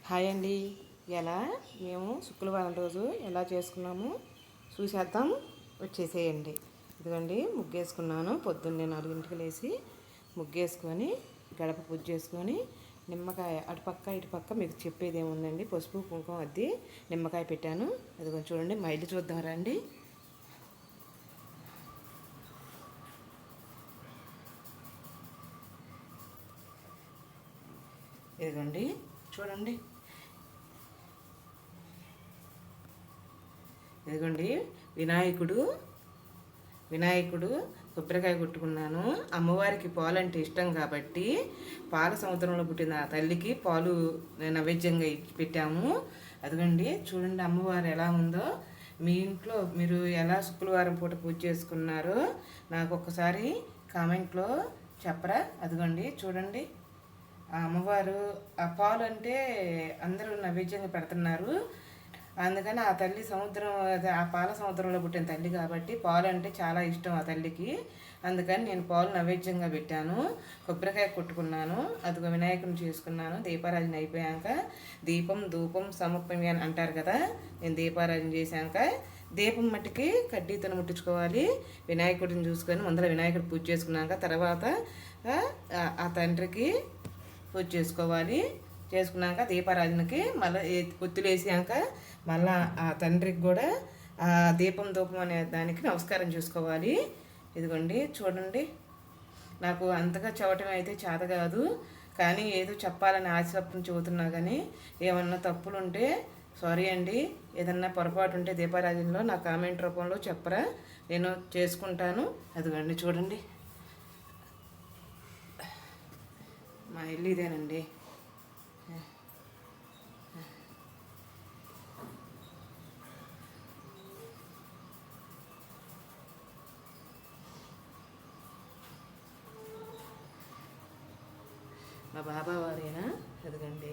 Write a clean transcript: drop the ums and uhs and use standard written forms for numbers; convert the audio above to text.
Hi అండి. ఎలా మేము శుక్రవారం రోజు ఎలా చేసుకున్నాము చూసేద్దాం, వచ్చేసేయండి. ఇదిగోండి ముగ్గేసుకున్నాను. పొద్దున్నే 4 లేచి ముగ్గేసుకొని గడప పూజ చేసుకొని నిమ్మకాయ అటుపక్క ఇటుపక్క మీకు చెప్పేది ఏముందండి, పసుపు కుంకుమ అద్ది నిమ్మకాయ పెట్టాను. ఇదిగోండి చూడండి, మా ఇల్లు చూద్దాం రండి. ఇదిగోండి చూడండి, ఇదిగోండి వినాయకుడు కొబ్బరికాయ కొట్టుకున్నాను. అమ్మవారికి పాలు అంటే ఇష్టం కాబట్టి పాల సముద్రంలో పుట్టిన ఆ తల్లికి పాలు నైవేద్యంగా పెట్టాము. అదిగోండి చూడండి అమ్మవారు ఎలా ఉందో. మీ ఇంట్లో మీరు ఎలా శుక్రవారం పూట పూజ చేసుకున్నారో నాకు ఒక్కసారి కామెంట్లో చెప్పరా. అదిగోండి చూడండి ఆ అమ్మవారు. ఆ పాలు అంటే అందరూ నైవేద్యంగా పెడుతున్నారు. అందుకని ఆ తల్లి సముద్రం, ఆ పాల సముద్రంలో పుట్టిన తల్లి కాబట్టి పాలు అంటే చాలా ఇష్టం ఆ తల్లికి. అందుకని నేను పాలు నైవేద్యంగా పెట్టాను. కొబ్బరికాయ కొట్టుకున్నాను. అదిగో వినాయకుని చేసుకున్నాను. దీపారాజన అయిపోయాక దీపం ధూపం సమర్పమి అని అంటారు కదా, నేను దీపారాజన చేశాక దీపం మట్టికి కడ్డీతో ముట్టించుకోవాలి. వినాయకుడిని చూసుకొని ముందర వినాయకుడు పూజ చేసుకున్నాక తర్వాత ఆ తండ్రికి పూజ చేసుకోవాలి. చేసుకున్నాక దీపారాజనకి మళ్ళీ ఒత్తులు వేసాక మళ్ళీ ఆ తండ్రికి కూడా ఆ దీపం ధూపం అనే దానికి నమస్కారం చేసుకోవాలి. ఇదిగోండి చూడండి, నాకు అంతగా చెప్పటం అయితే చేత కాదు, కానీ ఏదో చెప్పాలని ఆశపత్రం చెబుతున్నా. కానీ ఏమన్నా తప్పులు ఉంటే సారీ అండి. ఏదన్నా పొరపాటు ఉంటే దీపారాజనలో నా కామెంట్ రూపంలో చెప్పరా, నేను చేసుకుంటాను. అదిగోండి చూడండి, మా ఇల్లు ఇదేనండి. మా బాబా వారేనా, అదిగండి.